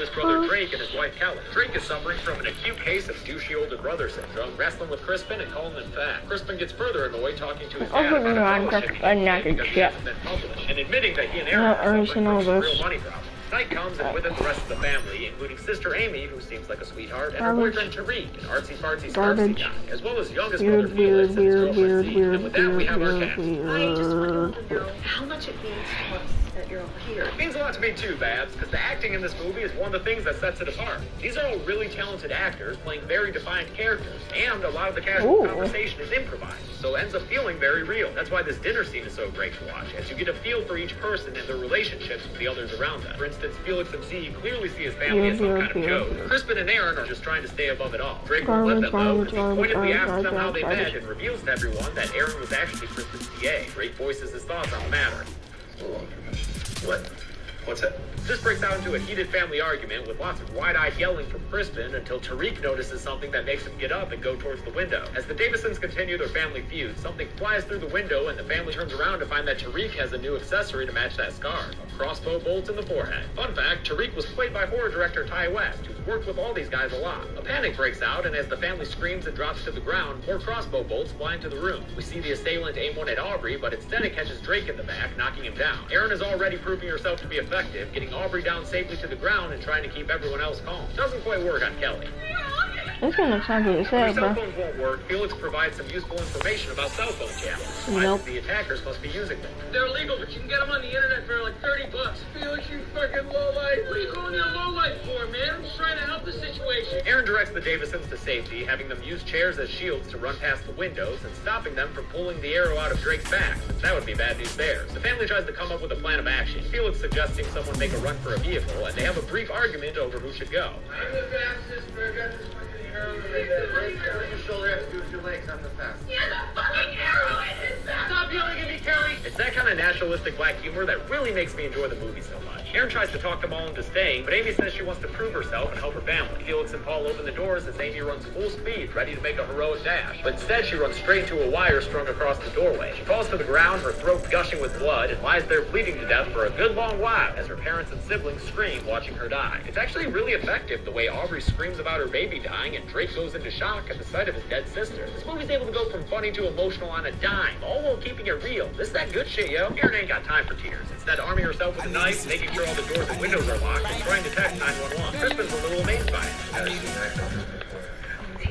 oldest brother Drake and his wife Kelly. Drake is suffering from an acute case of douchey older brother syndrome, wrestling with Crispin and calling him fat. Crispin gets further annoyed talking to his dad about a fellowship because he hasn't been published, and admitting that he and Aaron are suffering from some real money problems. Night comes, and with it the rest of the family, including sister Amy, who seems like a sweetheart, and her boyfriend Tariq, an artsy-fartsy scarfsy guy, as well as youngest brother Felix and his girlfriend Z. And with that, we have our cast. I just want to know how much it means to us that you're all here. It means a lot to me too, Babs, because the acting in this movie is one of the things that sets it apart. These are all really talented actors playing very defined characters, and a lot of the casual conversation is improvised, so it ends up feeling very real. That's why this dinner scene is so great to watch, as you get a feel for each person and their relationships with the others around them. For instance, Felix and Z clearly see his family as some kind of joke. Crispin and Aaron are just trying to stay above it all. Drake won't let them though, as he pointedly asks them how they met and reveals to everyone that Aaron was actually Crispin's PA. Drake voices his thoughts on the matter. What? What's that? This breaks out into a heated family argument with lots of wide-eyed yelling from Crispin until Tariq notices something that makes him get up and go towards the window. As the Davisons continue their family feud, something flies through the window and the family turns around to find that Tariq has a new accessory to match that scar, a crossbow bolt in the forehead. Fun fact, Tariq was played by horror director Ty West, who's worked with all these guys a lot. A panic breaks out, and as the family screams and drops to the ground, more crossbow bolts fly into the room. We see the assailant aim one at Aubrey, but instead it catches Drake in the back, knocking him down. Aaron is already proving herself to be effective, getting Aubrey down safely to the ground and trying to keep everyone else calm. Doesn't quite work on Kelly. This one looks like it's When cell phones won't work, Felix provides some useful information about cell phone channels. Nope. The attackers must be using them. They're illegal, but you can get them on the internet for like $30. Felix, you fucking lowlife. What are you calling me a lowlife for, man? I'm just trying to help the situation. Aaron directs the Davisons to safety, having them use chairs as shields to run past the windows and stopping them from pulling the arrow out of Drake's back, since that would be bad news there. The family tries to come up with a plan of action. Felix suggesting someone make a run for a vehicle, and they have a brief argument over who should go. I'm the fastest, but I got this fucking arrow in my shoulder has to do with your legs. I'm the fastest. Yeah, the fucking arrow in his back. Stop yelling at me, Kelly. It's that kind of nationalistic black humor that really makes me enjoy the movie so much. Aaron tries to talk them all into staying, but Amy says she wants to prove herself and help her family. Felix and Paul open the doors as Amy runs full speed, ready to make a heroic dash. But instead, she runs straight into a wire strung across the doorway. She falls to the ground, her throat gushing with blood, and lies there bleeding to death for a good long while as her parents and siblings scream, watching her die. It's actually really effective the way Aubrey screams about her baby dying and Drake goes into shock at the sight of his dead sister. This movie's able to go from funny to emotional on a dime, all while keeping it real. This is that good shit, yo. Aaron ain't got time for tears. Instead, arming herself with a knife, making sure all the doors and windows are locked, and trying to text 911. Crispin's a little amazed by it.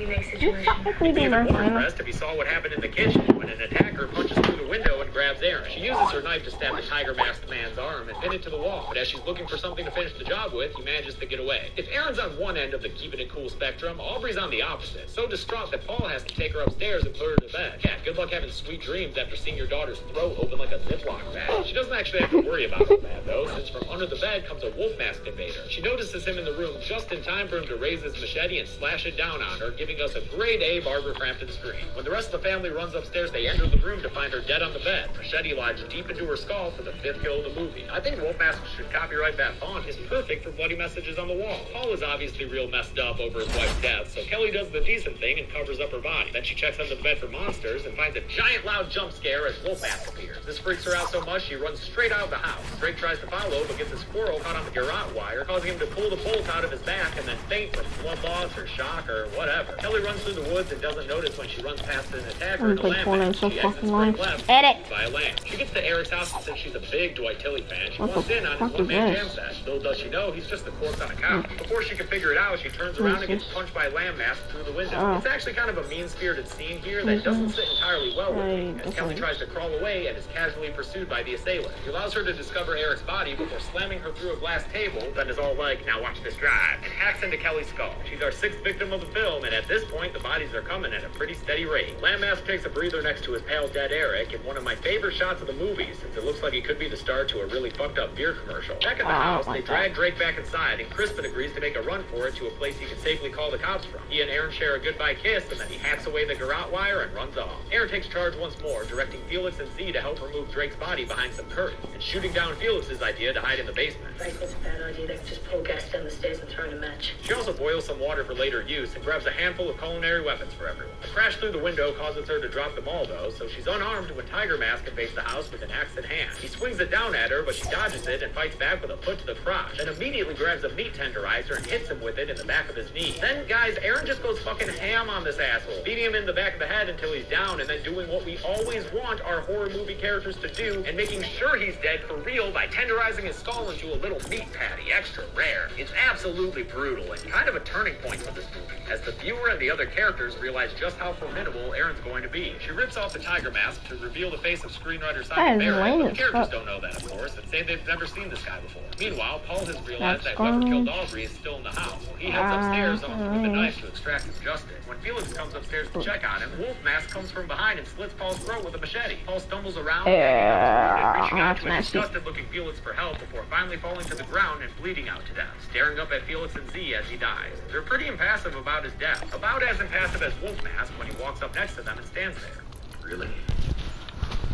He'd be even more impressed if he saw what happened in the kitchen when an attacker punches through the window and grabs Aaron. She uses her knife to stab the tiger masked man's arm and pin it to the wall, but as she's looking for something to finish the job with, he manages to get away. If Aaron's on one end of the keeping it cool spectrum, Aubrey's on the opposite, so distraught that Paul has to take her upstairs and put her to bed. Yeah, good luck having sweet dreams after seeing your daughter's throat open like a Ziploc bag. She doesn't actually have to worry about her bad though, since from under the bed comes a wolf masked invader. She notices him in the room just in time for him to raise his machete and slash it down on her, giving us a grade A Barbara Crampton scream. When the rest of the family runs upstairs, they enter the room to find her dead on the bed, machete lodged deep into her skull for the 5th kill of the movie. I think Wolfmask should copyright that font. It's perfect for bloody messages on the wall. Paul is obviously real messed up over his wife's death, so Kelly does the decent thing and covers up her body. Then she checks under the bed for monsters and finds a giant loud jump scare as Wolfmask appears. This freaks her out so much she runs straight out of the house. Drake tries to follow, but gets a squirrel caught on the garrote wire, causing him to pull the bolt out of his back and then faint from blood loss or shock or whatever. Kelly runs through the woods and doesn't notice when she runs past an attacker in a lamb. She exits from left by a lamb. She gets to Eric's house and since she's a big Dwight Tilley fan, she wants in on his one-man jam session. Little does she know, he's just the corpse on a couch. Before she can figure it out, she turns around and gets punched by a lamb mask through the window. It's actually kind of a mean-spirited scene here that doesn't sit entirely well with me, as Kelly tries to crawl away and is casually pursued by the assailant. He allows her to discover Eric's body before slamming her through a glass table, then is all like, now watch this drive, and hacks into Kelly's skull. She's our 6th victim of the film, and at this point, the bodies are coming at a pretty steady rate. Lamb Mask takes a breather next to his pale dead Eric, and one of my favorite shots of the movie, since it looks like he could be the star to a really fucked up beer commercial. Back at the house, they drag Drake back inside, and Crispin agrees to make a run for it to a place he can safely call the cops from. He and Aaron share a goodbye kiss, and then he hacks away the garrote wire and runs off. Aaron takes charge once more, directing Felix and Z to help remove Drake's body behind some curtains, and shooting down Felix's idea to hide in the basement. I think it's a bad idea to just pull gas down the stairs and turn a match. She also boils some water for later use and grabs a handful of culinary weapons for everyone. A crash through the window causes her to drop them all though, so she's unarmed when Tiger Mask invades the house with an axe in hand. He swings it down at her, but she dodges it and fights back with a foot to the crotch, then immediately grabs a meat tenderizer and hits him with it in the back of his knee. Then, guys, Aaron just goes fucking ham on this asshole, beating him in the back of the head until he's down, and then doing what we always want our horror movie characters to do, and making sure he's dead for real by tenderizing his skull into a little meat patty, extra rare. It's absolutely brutal and kind of a turning point for this movie, as the viewer and the other characters realize just how formidable Aaron's going to be. She rips off the Tiger Mask to reveal the face of screenwriter Simon Barrett, but the characters don't know that, of course, and say they've never seen this guy before. Meanwhile, Paul has realized that whoever killed Aubrey is still in the house. He heads upstairs armed with a knife to extract his justice. When Felix comes upstairs to check on him, Wolf Mask comes from behind and slits Paul's throat with a machete. Paul stumbles around, reaching out to a disgusted-looking Felix for help before finally falling to the ground and bleeding out to death, staring up at Felix and Z as he dies. They're pretty impassive about his death, about as impassive as Wolf Mask when he walks up next to them and stands there. Really?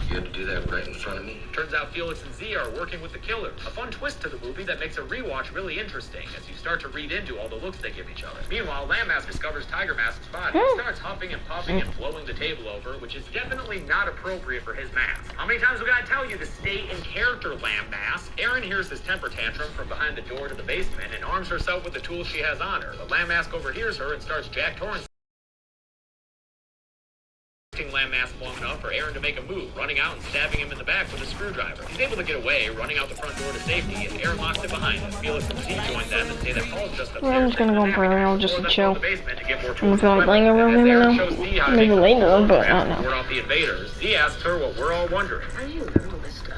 You had to do that right in front of me? Turns out Felix and Z are working with the killer. A fun twist to the movie that makes a rewatch really interesting as you start to read into all the looks they give each other. Meanwhile, Lamb Mask discovers Tiger Mask's body and starts huffing and puffing and blowing the table over, which is definitely not appropriate for his mask. How many times we gotta tell you to stay in character, Lamb Mask? Aaron hears his temper tantrum from behind the door to the basement and arms herself with the tools she has on her. But Lamb Mask overhears her and starts Jack Torrance Lamb Mask long enough for Aaron to make a move, running out and stabbing him in the back with a screwdriver. He's able to get away, running out the front door to safety, and Aaron locks it behind him. Felix and Z join them and say that Paul's just upstairs. I'm just gonna go for a while just to chill. To get more I don't feel like playing a real game now. Maybe later, but I don't know. Ward off the invaders. Z asks her what we're all wondering. How do you learn all this stuff?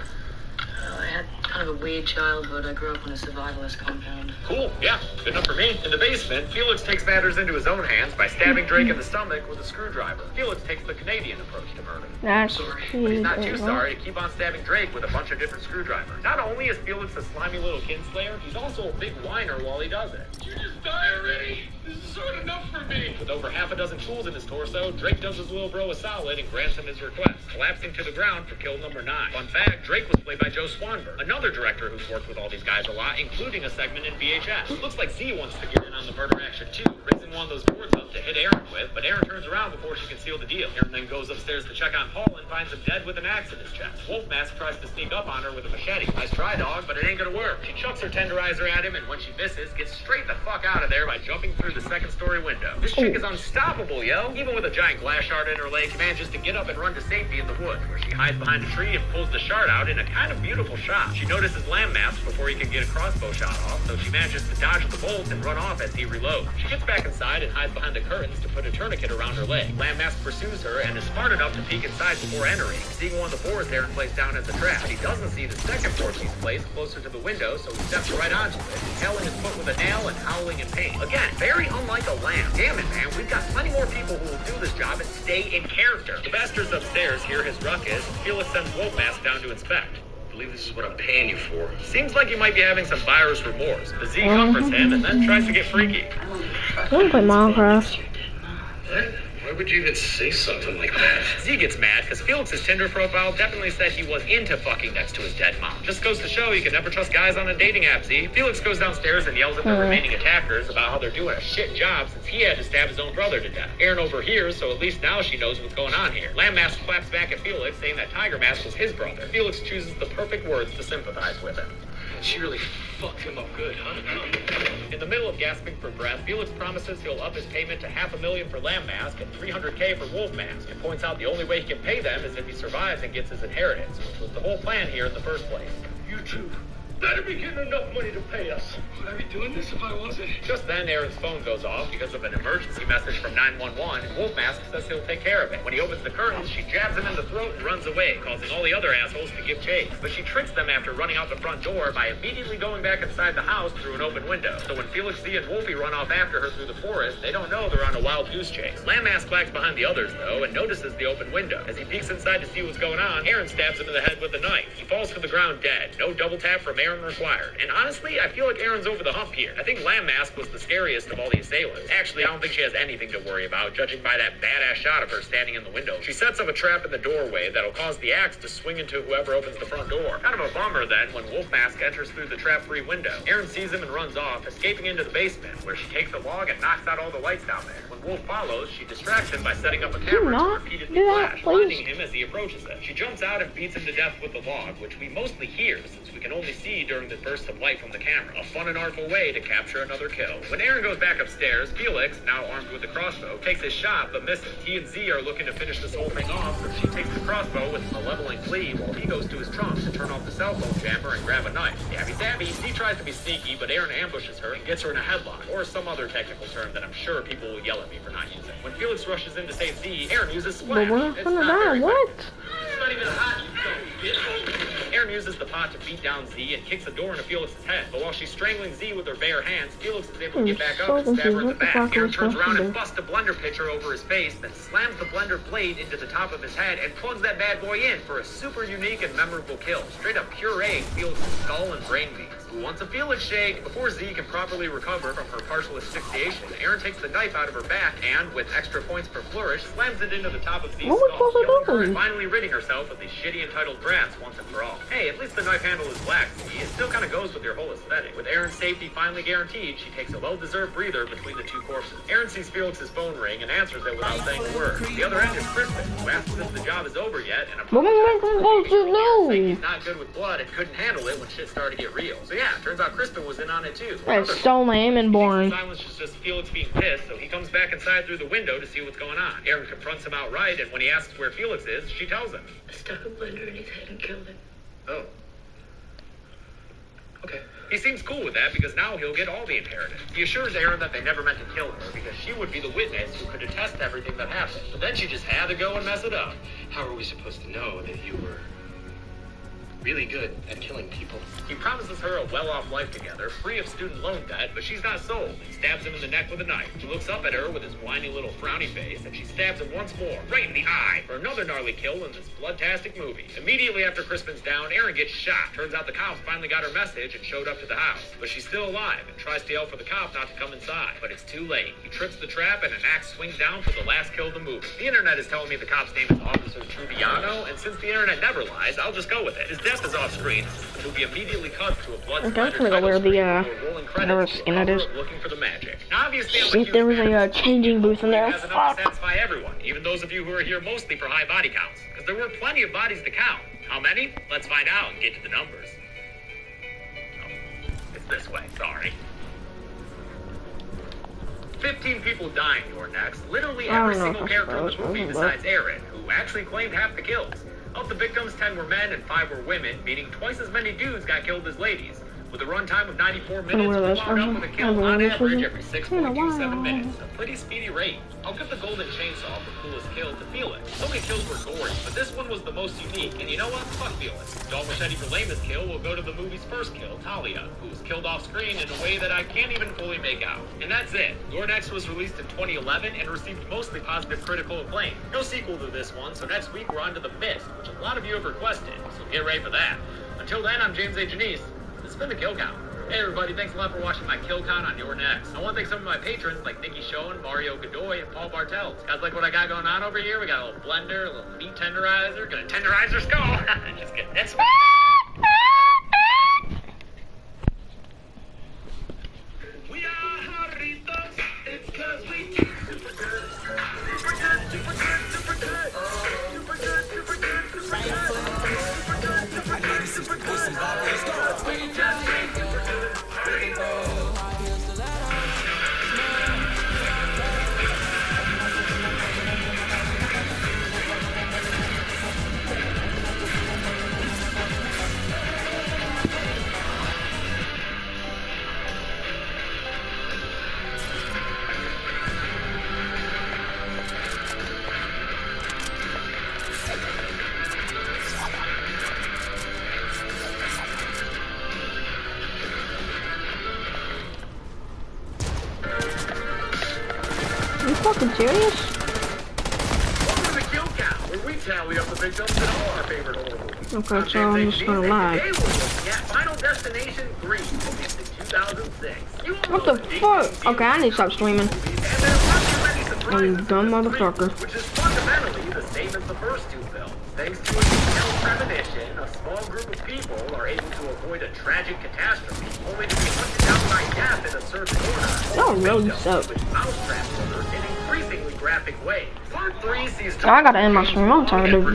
I had kind of a weird childhood. I grew up in a survivalist compound. Cool, yeah, good enough for me. In the basement, Felix takes matters into his own hands by stabbing Drake in the stomach with a screwdriver. Felix takes the Canadian approach to murder. That's He's not too sorry to keep on stabbing Drake with a bunch of different screwdrivers. Not only is Felix a slimy little kinslayer, he's also a big whiner while he does it. You just die already. This is sort of enough for me. With over half a dozen tools in his torso, Drake does his little bro a solid and grants him his request, collapsing to the ground for kill number 9. Fun fact, Drake was played by Joe Swanberg, another director who's worked with all these guys a lot, including a segment in VHS. Looks like Z wants to get in on the murder action too, raising one of those boards up to hit Aaron with, but Aaron turns around before she can seal the deal. Aaron then goes upstairs to check on Paul and finds him dead with an axe in his chest. Wolf Mask tries to sneak up on her with a machete. Nice try, dog, but it ain't gonna work. She chucks her tenderizer at him, and when she misses, gets straight the fuck out of there by jumping through the second-story window. This chick is unstoppable, yo. Even with a giant glass shard in her leg, she manages to get up and run to safety in the woods, where she hides behind a tree and pulls the shard out in a kind of beautiful shot. She notices Lamb Mask before he can get a crossbow shot off, so she manages to dodge the bolt and run off as he reloads. She gets back inside and hides behind the curtains to put a tourniquet around her leg. Lamb Mask pursues her and is smart enough to peek inside before entering, seeing one of the boards Aaron placed down as a trap. But he doesn't see the second board he's placed closer to the window, so he steps right onto it, impailing his foot with a nail and howling in pain. Again, very unlike a lamb. Damn it, man, we've got plenty more people who will do this job and stay in character. The bastards upstairs hear his ruckus. Felix sends Wolf Mask down to inspect. I believe this is what I'm paying you for. Seems like he might be having some buyer's remorse, but Z comforts him and then tries to get freaky. I wanna play Minecraft. Why would you even say something like that? Z gets mad because Felix's Tinder profile definitely said he was into fucking next to his dead mom. Just goes to show you can never trust guys on a dating app, Z. Felix goes downstairs and yells at the remaining attackers about how they're doing a shit job since he had to stab his own brother to death. Aaron overhears, so at least now she knows what's going on here. Lamb Mask claps back at Felix, saying that Tiger Mask was his brother. Felix chooses the perfect words to sympathize with him. She really fucked him up good, huh? In the middle of gasping for breath, Felix promises he'll up his payment to $500,000 for Lamb Mask and $300K for Wolf Mask, and points out the only way he can pay them is if he survives and gets his inheritance, which was the whole plan here in the first place. You two better be getting enough money to pay us. Would I be doing this if I wasn't? Just then, Aaron's phone goes off because of an emergency message from 911, and Wolf Mask says he'll take care of it. When he opens the curtains, she jabs him in the throat and runs away, causing all the other assholes to give chase. But she tricks them after running out the front door by immediately going back inside the house through an open window. So when Felix, Z, and Wolfie run off after her through the forest, they don't know they're on a wild goose chase. Lamb Mask lags behind the others, though, and notices the open window. As he peeks inside to see what's going on, Aaron stabs him in the head with a knife. He falls to the ground dead. No double tap from Aaron. Aaron required. And honestly, I feel like Aaron's over the hump here. I think Lamb Mask was the scariest of all the assailants. Actually, I don't think she has anything to worry about, judging by that badass shot of her standing in the window. She sets up a trap in the doorway that'll cause the axe to swing into whoever opens the front door. Kind of a bummer then when Wolf Mask enters through the trap-free window. Aaron sees him and runs off, escaping into the basement, where she takes a log and knocks out all the lights down there. When Wolf follows, she distracts him by setting up a camera to repeatedly flash, blinding him as he approaches it. She jumps out and beats him to death with the log, which we mostly hear since we can only see during the burst of light from the camera. A fun and artful way to capture another kill. When Aaron goes back upstairs, Felix, now armed with the crossbow, takes his shot but misses. He and Z are looking to finish this whole thing off, so she takes the crossbow with a leveling glee while he goes to his trunk to turn off the cell phone jammer and grab a knife. Stabby stabby, Z tries to be sneaky, but Aaron ambushes her and gets her in a headlock, or some other technical term that I'm sure people will yell at me for not using. When Felix rushes in to save Z, Aaron uses splash. But we're not gonna die, what? It's not even hot, you don't bitch. Aaron uses the pot to beat down Z and kicks a door into Felix's head. But while she's strangling Z with her bare hands, Felix is able to get back up and stab her in the back. Aaron turns around and busts a blender pitcher over his face, then slams the blender blade into the top of his head and plugs that bad boy in for a super unique and memorable kill. Straight up pureeing Felix's skull and brain beats. Who wants a Felix shake? Before Z can properly recover from her partial asphyxiation, Aaron takes the knife out of her back and, with extra points per flourish, slams it into the top of Z's skull, killing her and finally ridding herself of these shitty entitled brats once and for all. Hey, at least the knife handle is black, Z. It still kind of goes with your whole aesthetic. With Aaron's safety finally guaranteed, she takes a well-deserved breather between the two corpses. Aaron sees Felix's phone ring and answers it without saying a word. The other end is Crispin, who asks if the job is over yet, and he's not good with blood and couldn't handle it when shit started to get real. So yeah, turns out Crispin was in on it too. That's so lame and boring. Silence is just Felix being pissed, so he comes back inside through the window to see what's going on. Aaron confronts him outright, and when he asks where Felix is, she tells him. I stuck a blender in his head and killed him. Oh. Okay. He seems cool with that because now he'll get all the inheritance. He assures Aaron that they never meant to kill her because she would be the witness who could attest to everything that happened. But then she just had to go and mess it up. How are we supposed to know that you were really good at killing people? He promises her a well-off life together, free of student loan debt, but she's not sold and stabs him in the neck with a knife. He looks up at her with his whiny little frowny face, and she stabs him once more, right in the eye, for another gnarly kill in this bloodtastic movie. Immediately after Crispin's down, Aaron gets shot. Turns out the cops finally got her message and showed up to the house. But she's still alive and tries to yell for the cop not to come inside. But it's too late. He trips the trap and an axe swings down for the last kill of the movie. The internet is telling me the cop's name is Officer Trubiano, and since the internet never lies, I'll just go with it. His death is off screen. The movie immediately cuts to a blood I'm definitely gonna wear the skin it is. Looking for the magic. Now, obviously, Shit, there was a changing booth in there. Has enough to satisfy everyone, even those of you who are here mostly for high body counts, because there were plenty of bodies to count. How many? Let's find out and get to the numbers. Oh, it's this way. Sorry. 15 people dying. You're next. Literally every single character in the movie besides Aaron, who actually claimed half the kills. Of the victims, 10 were men and 5 were women, meaning twice as many dudes got killed as ladies. With a runtime of 94 minutes, we wound up with a kill on average every 6.27 minutes. A pretty speedy rate. I'll give the golden chainsaw for coolest kill to Felix. So many kills were gory, but this one was the most unique, and you know what? Fuck Felix. Don't wish Eddie for lamest kill will go to the movie's first kill, Talia, who was killed off screen in a way that I can't even fully make out. And that's it. Your Next was released in 2011 and received mostly positive critical acclaim. No sequel to this one, so next week we're on to The Mist, which a lot of you have requested, so get ready for that. Until then, I'm James A. Janice. This has been the Kill Count. Hey everybody, thanks a lot for watching my Kill Count on Your Next. I want to thank some of my patrons like Nikki Schoen, Mario Godoy, and Paul Bartels. Guys, like what I got going on over here? We got a little blender, a little meat tenderizer, gonna tenderize your skull. Just kidding. That's we are Jarritos. It's cause we taste super good. Super good, super good, super good. Super good, super good, super good. Super good, super good, super good. We just taste super good. Are you fucking serious? Welcome to the Kill Count, where we tally up the victims in all our favorite horror movies. Okay, so I'm just gonna lie. Today we're looking at Final Destination 3, released in 2006. What the fuck? Okay, I need to stop streaming. You dumb motherfucker. Which is fundamentally the same as the first two films. Thanks to a detailed premonition, a small group of people are able to avoid a tragic catastrophe, only to be hunted down by death in a certain order. That really sucks. With mousetrap killers in increasingly graphic ways. Part 3 sees I gotta end my stream. I'm tired of